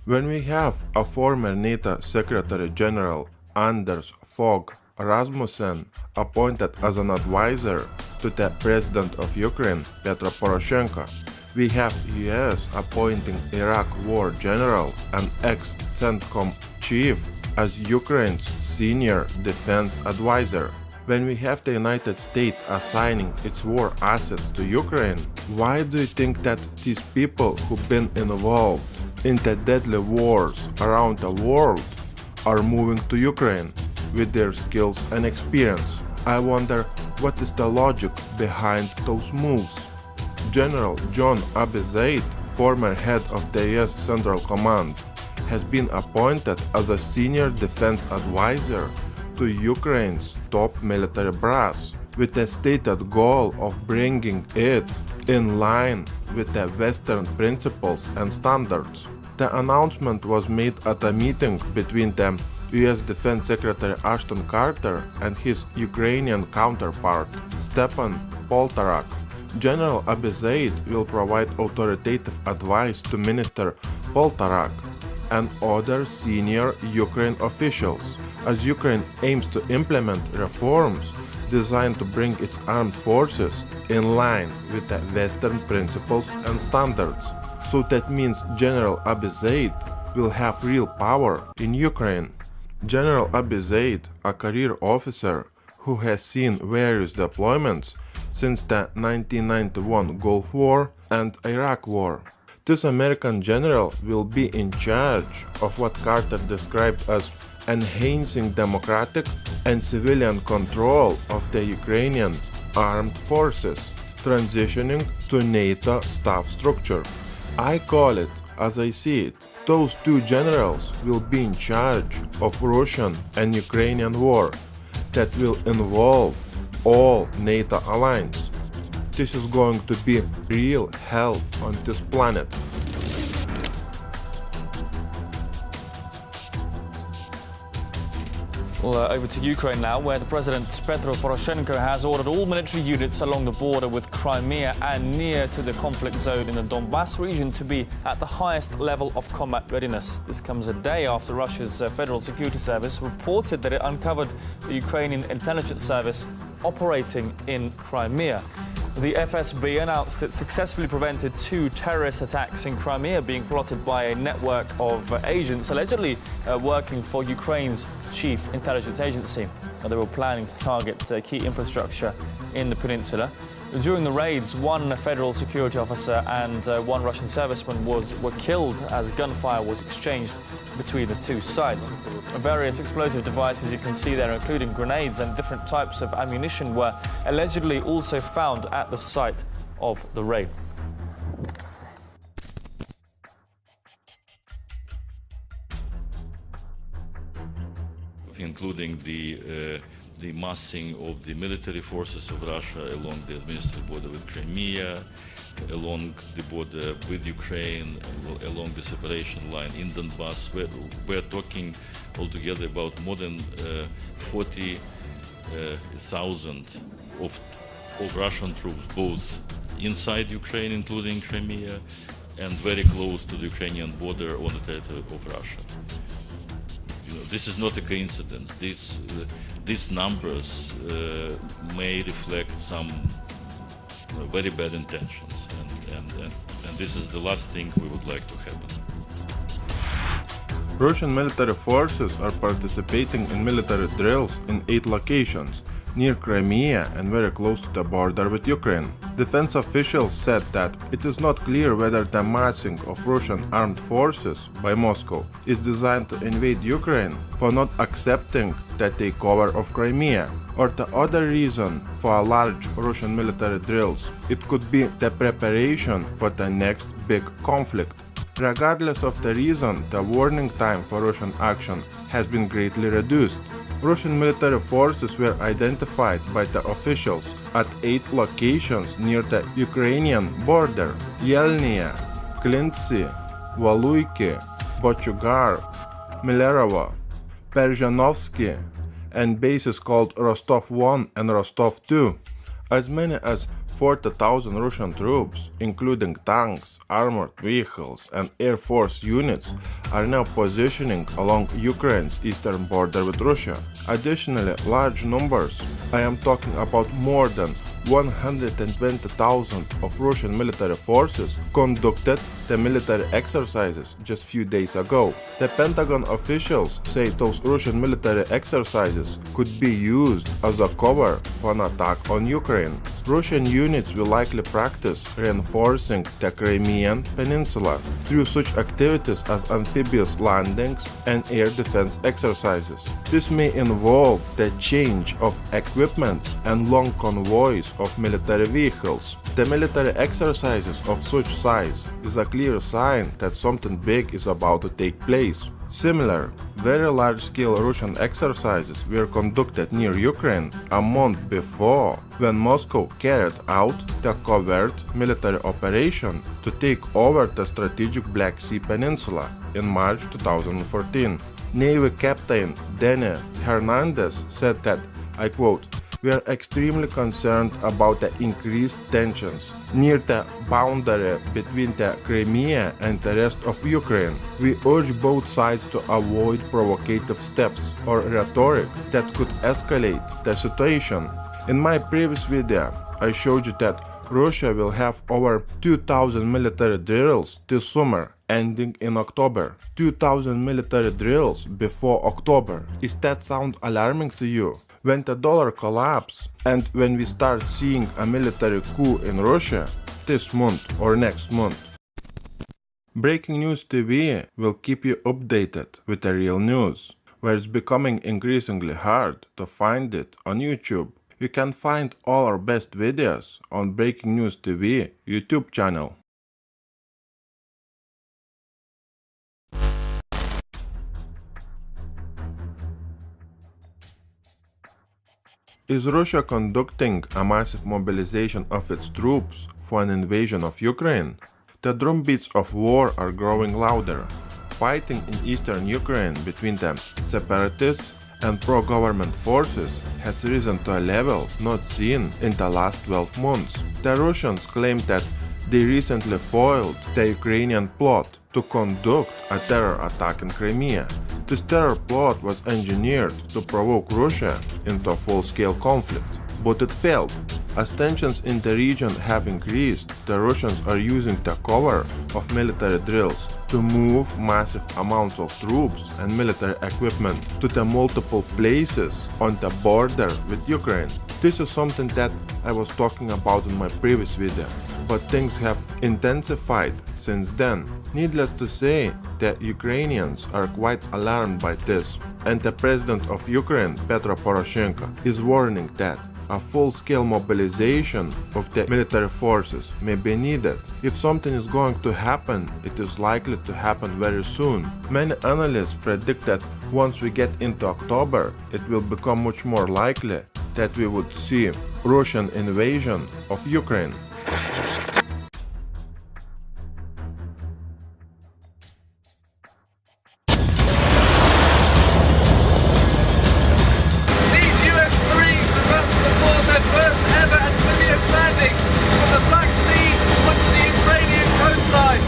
When we have a former NATO Secretary General Anders Fogh Rasmussen appointed as an advisor to the President of Ukraine, Petro Poroshenko, we have US appointing Iraq War General and ex-CENTCOM chief as Ukraine's senior defense advisor. When we have the United States assigning its war assets to Ukraine, why do you think that these people who've been involved in the deadly wars around the world are moving to Ukraine with their skills and experience? I wonder what is the logic behind those moves. General John Abizaid, former head of the US Central Command, has been appointed as a senior defense advisor to Ukraine's top military brass, with the stated goal of bringing it in line with the Western principles and standards. The announcement was made at a meeting between the US Defense Secretary Ashton Carter and his Ukrainian counterpart, Stepan Poltorak. General Abizaid will provide authoritative advice to Minister Poltorak and other senior Ukraine officials as Ukraine aims to implement reforms designed to bring its armed forces in line with the Western principles and standards. So that means General Abizaid will have real power in Ukraine. General Abizaid, a career officer who has seen various deployments since the 1991 Gulf War and Iraq War. This American general will be in charge of what Carter described as enhancing democratic and civilian control of the Ukrainian armed forces, transitioning to NATO staff structure. I call it as I see it. Those two generals will be in charge of Russian and Ukrainian war that will involve all NATO alliance. This is going to be real hell on this planet. Well, over to Ukraine now, where the President Petro Poroshenko has ordered all military units along the border with Crimea and near to the conflict zone in the Donbas region to be at the highest level of combat readiness. This comes a day after Russia's Federal Security Service reported that it uncovered the Ukrainian intelligence service operating in Crimea. The FSB announced it successfully prevented 2 terrorist attacks in Crimea being plotted by a network of agents allegedly working for Ukraine's chief intelligence agency. They were planning to target key infrastructure in the peninsula. During the raids, 1 federal security officer and 1 Russian serviceman were killed as gunfire was exchanged between the 2 sides. Various explosive devices you can see there, including grenades and different types of ammunition, were allegedly also found at the site of the raid. Including the massing of the military forces of Russia along the administrative border with Crimea, along the border with Ukraine, along the separation line in Donbas. We're talking altogether about more than 40,000 of Russian troops, both inside Ukraine, including Crimea, and very close to the Ukrainian border on the territory of Russia. This is not a coincidence. These numbers may reflect some very bad intentions, and this is the last thing we would like to happen. Russian military forces are participating in military drills in 8 locations, near Crimea and very close to the border with Ukraine. Defense officials said that it is not clear whether the massing of Russian armed forces by Moscow is designed to invade Ukraine for not accepting the takeover of Crimea, or the other reason for large Russian military drills. It could be the preparation for the next big conflict. Regardless of the reason, the warning time for Russian action has been greatly reduced. Russian military forces were identified by the officials at 8 locations near the Ukrainian border: Yelnya, Klintsi, Valuyki, Bochugar, Milerovo, Perzhanovsky, and bases called Rostov 1 and Rostov 2. As many as 40,000 Russian troops, including tanks, armored vehicles, and Air Force units, are now positioning along Ukraine's eastern border with Russia. Additionally, large numbers, I am talking about more than 120,000 of Russian military forces, conducted the military exercises just few days ago. The Pentagon officials say those Russian military exercises could be used as a cover for an attack on Ukraine. Russian units will likely practice reinforcing the Crimean Peninsula through such activities as amphibious landings and air defense exercises. This may involve the change of equipment and long convoys of military vehicles. The military exercises of such size is a clear sign that something big is about to take place. Similar, very large-scale Russian exercises were conducted near Ukraine a month before, when Moscow carried out the covert military operation to take over the strategic Black Sea Peninsula in March 2014. Navy Captain Denny Hernandez said that, I quote, "We are extremely concerned about the increased tensions near the boundary between the Crimea and the rest of Ukraine. We urge both sides to avoid provocative steps or rhetoric that could escalate the situation." In my previous video, I showed you that Russia will have over 2,000 military drills this summer, ending in October. 2,000 military drills before October. Is that sound alarming to you? When the dollar collapses and when we start seeing a military coup in Russia this month or next month. Breaking News TV will keep you updated with the real news, where it's becoming increasingly hard to find it on YouTube. You can find all our best videos on Breaking News TV YouTube channel. Is Russia conducting a massive mobilization of its troops for an invasion of Ukraine? The drumbeats of war are growing louder. Fighting in eastern Ukraine between the separatists and pro-government forces has risen to a level not seen in the last 12 months. The Russians claim that they recently foiled the Ukrainian plot to conduct a terror attack in Crimea. This terror plot was engineered to provoke Russia into a full-scale conflict, but it failed. As tensions in the region have increased, the Russians are using the cover of military drills to move massive amounts of troops and military equipment to the multiple places on the border with Ukraine. This is something that I was talking about in my previous video, but things have intensified since then. Needless to say, the Ukrainians are quite alarmed by this, and the president of Ukraine, Petro Poroshenko, is warning that a full-scale mobilization of the military forces may be needed. If something is going to happen, it is likely to happen very soon. Many analysts predict that once we get into October, it will become much more likely that we would see Russian invasion of Ukraine. First ever amphibious landing from the Black Sea onto the Ukrainian coastline.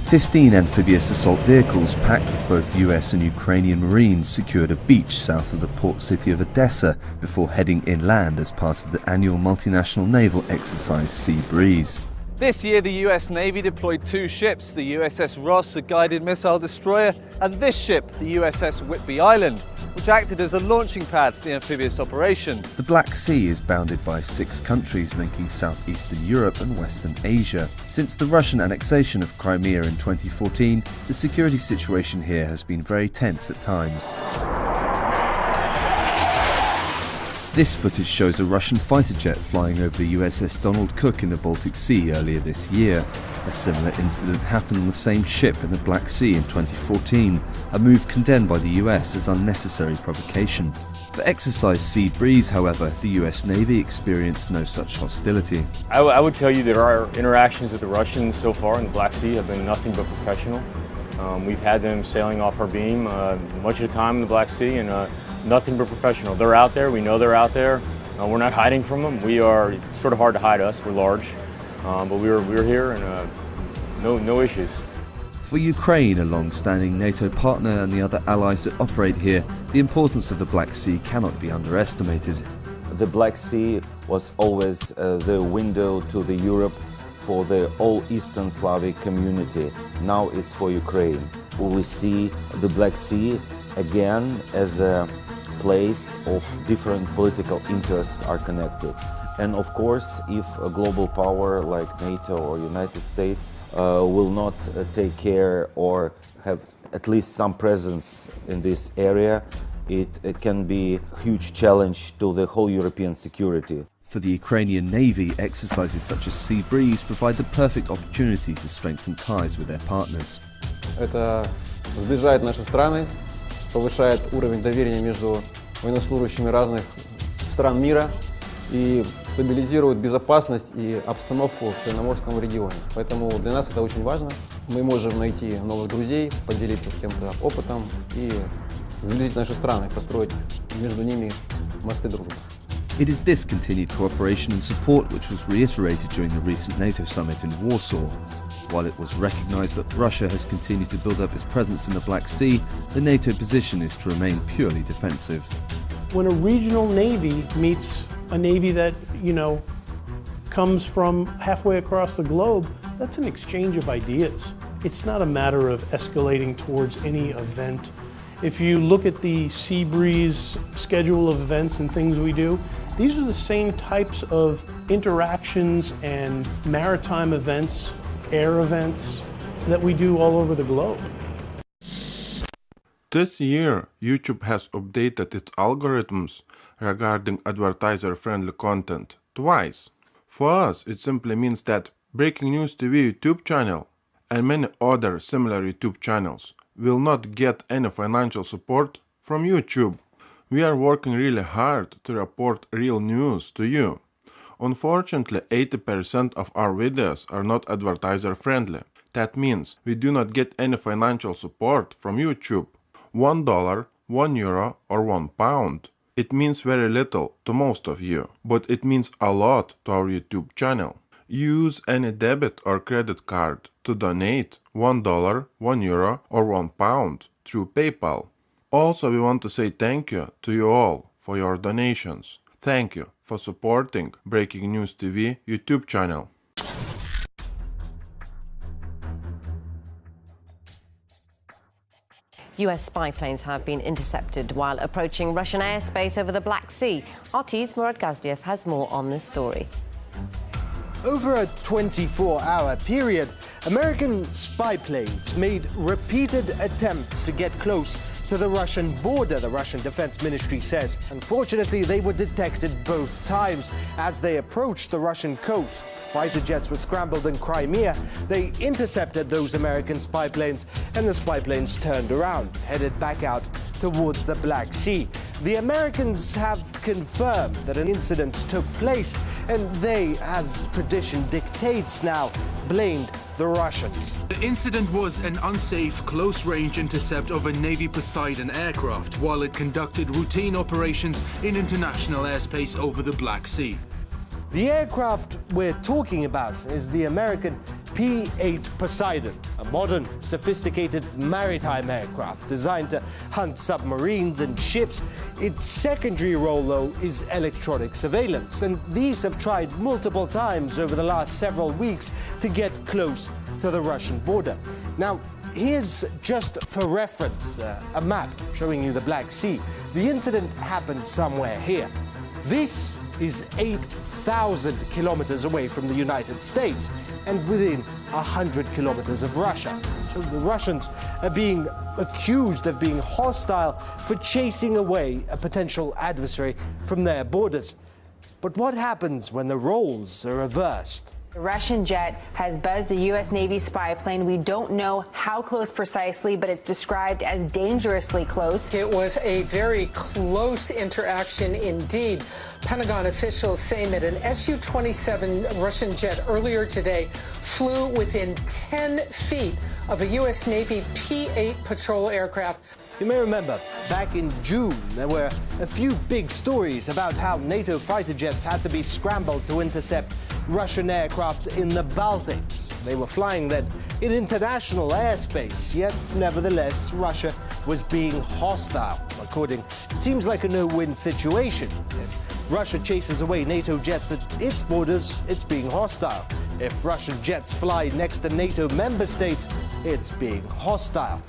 15 amphibious assault vehicles packed with both US and Ukrainian Marines secured a beach south of the port city of Odessa before heading inland as part of the annual multinational naval exercise Sea Breeze. This year the US Navy deployed 2 ships, the USS Ross, a guided missile destroyer, and this ship, the USS Whitby Island, which acted as a launching pad for the amphibious operation. The Black Sea is bounded by 6 countries linking southeastern Europe and western Asia. Since the Russian annexation of Crimea in 2014, the security situation here has been very tense at times. This footage shows a Russian fighter jet flying over the USS Donald Cook in the Baltic Sea earlier this year. A similar incident happened on the same ship in the Black Sea in 2014, a move condemned by the US as unnecessary provocation. For Exercise Sea Breeze, however, the US Navy experienced no such hostility. I would tell you that our interactions with the Russians so far in the Black Sea have been nothing but professional. We've had them sailing off our beam much of the time in the Black Sea, and nothing but professional. They're out there, we know they're out there. We're not hiding from them. It's sort of hard to hide us. We're large, but we're here and no issues. For Ukraine, a long-standing NATO partner, and the other allies that operate here, the importance of the Black Sea cannot be underestimated. The Black Sea was always the window to the Europe for the all Eastern Slavic community. Now it's for Ukraine. We see the Black Sea again as a place of different political interests are connected. And of course, if a global power like NATO or United States will not take care or have at least some presence in this area, it can be a huge challenge to the whole European security. For the Ukrainian Navy, exercises such as Sea Breeze provide the perfect opportunity to strengthen ties with their partners. Это сближает наши страны, повышает уровень доверия между военнослужащими разных стран мира и стабилизирует безопасность и обстановку в Черноморском регионе. Поэтому для нас это очень важно. Мы можем найти новых друзей, поделиться с кем-то опытом и сблизить наши страны, построить между ними мосты дружбы. It is this continued cooperation and support which was reiterated during the recent NATO summit in Warsaw. While it was recognized that Russia has continued to build up its presence in the Black Sea, the NATO position is to remain purely defensive. When a regional navy meets a navy that, comes from halfway across the globe, that's an exchange of ideas. It's not a matter of escalating towards any event. If you look at the Sea Breeze schedule of events and things we do, these are the same types of interactions and maritime events, air events that we do all over the globe. This year, YouTube has updated its algorithms regarding advertiser-friendly content twice. For us, it simply means that Breaking News TV YouTube channel and many other similar YouTube channels will not get any financial support from YouTube. We are working really hard to report real news to you. Unfortunately, 80% of our videos are not advertiser-friendly. That means we do not get any financial support from YouTube. $1, €1 or £1. It means very little to most of you, but it means a lot to our YouTube channel. Use any debit or credit card to donate $1, €1 or £1 through PayPal. Also, we want to say thank you to you all for your donations. Thank you for supporting Breaking News TV YouTube channel. US spy planes have been intercepted while approaching Russian airspace over the Black Sea. RT's Murad Gazdiev has more on this story. Over a 24-hour period, American spy planes made repeated attempts to get close to the Russian border, the Russian Defense Ministry says. Unfortunately, they were detected both times as they approached the Russian coast. Fighter jets were scrambled in Crimea. They intercepted those American spy planes, and the spy planes turned around, headed back out towards the Black Sea. The Americans have confirmed that an incident took place, and they, as tradition dictates now, blamed the Russians. The incident was an unsafe, close-range intercept of a Navy Poseidon aircraft while it conducted routine operations in international airspace over the Black Sea. The aircraft we're talking about is the American P-8 Poseidon, a modern, sophisticated maritime aircraft designed to hunt submarines and ships. Its secondary role, though, is electronic surveillance, and these have tried multiple times over the last several weeks to get close to the Russian border. Now, here's, just for reference, a map showing you the Black Sea. The incident happened somewhere here. This is 8,000 kilometers away from the United States and within 100 kilometers of Russia. So the Russians are being accused of being hostile for chasing away a potential adversary from their borders. But what happens when the roles are reversed? The Russian jet has buzzed a U.S. Navy spy plane. We don't know how close precisely, but it's described as dangerously close. It was a very close interaction indeed. Pentagon officials saying that an Su-27 Russian jet earlier today flew within 10 feet of a U.S. Navy P-8 patrol aircraft. You may remember, back in June, there were a few big stories about how NATO fighter jets had to be scrambled to intercept Russian aircraft in the Baltics. They were flying then in international airspace, yet nevertheless, Russia was being hostile. It seems like a no-win situation. If Russia chases away NATO jets at its borders, it's being hostile. If Russian jets fly next to NATO member states, it's being hostile.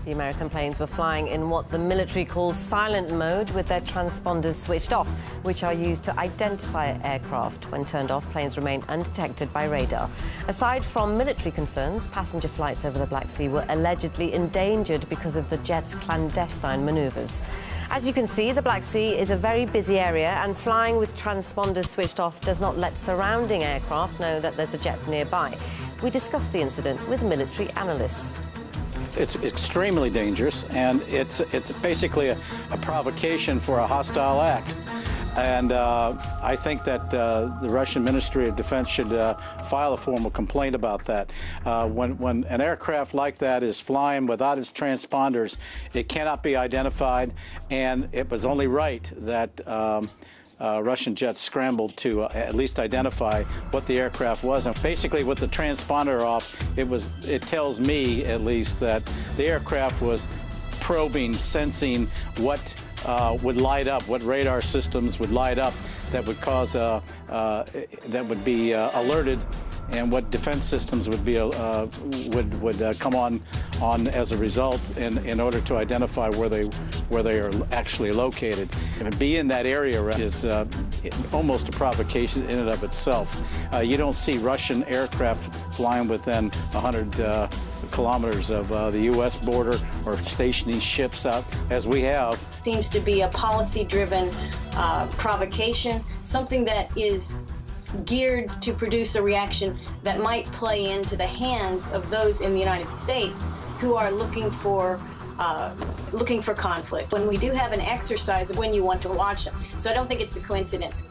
The American planes were flying in what the military calls silent mode, with their transponders switched off, which are used to identify aircraft. When turned off, planes remain undetected by radar. Aside from military concerns, passenger flights over the Black Sea were allegedly endangered because of the jets' clandestine maneuvers. As you can see, the Black Sea is a very busy area, and flying with transponders switched off does not let surrounding aircraft know that there's a jet nearby. We discussed the incident with military analysts. It's extremely dangerous, and it's basically a provocation for a hostile act. And I think that the Russian Ministry of Defense should file a formal complaint about that. When an aircraft like that is flying without its transponders, it cannot be identified, and it was only right that Russian jets scrambled to at least identify what the aircraft was. And basically, with the transponder off, it tells me at least that the aircraft was probing, sensing what would light up, what radar systems would light up that would cause that would be alerted, and what defense systems would be would come on as a result in order to identify where they are actually located. And be in that area is almost a provocation in and of itself. You don't see Russian aircraft flying within 100 kilometers of the U.S. border or stationing ships out as we have. Seems to be a policy-driven provocation, something that is geared to produce a reaction that might play into the hands of those in the United States who are looking for conflict. When we do have an exercise of when you want to watch them. So I don't think it's a coincidence.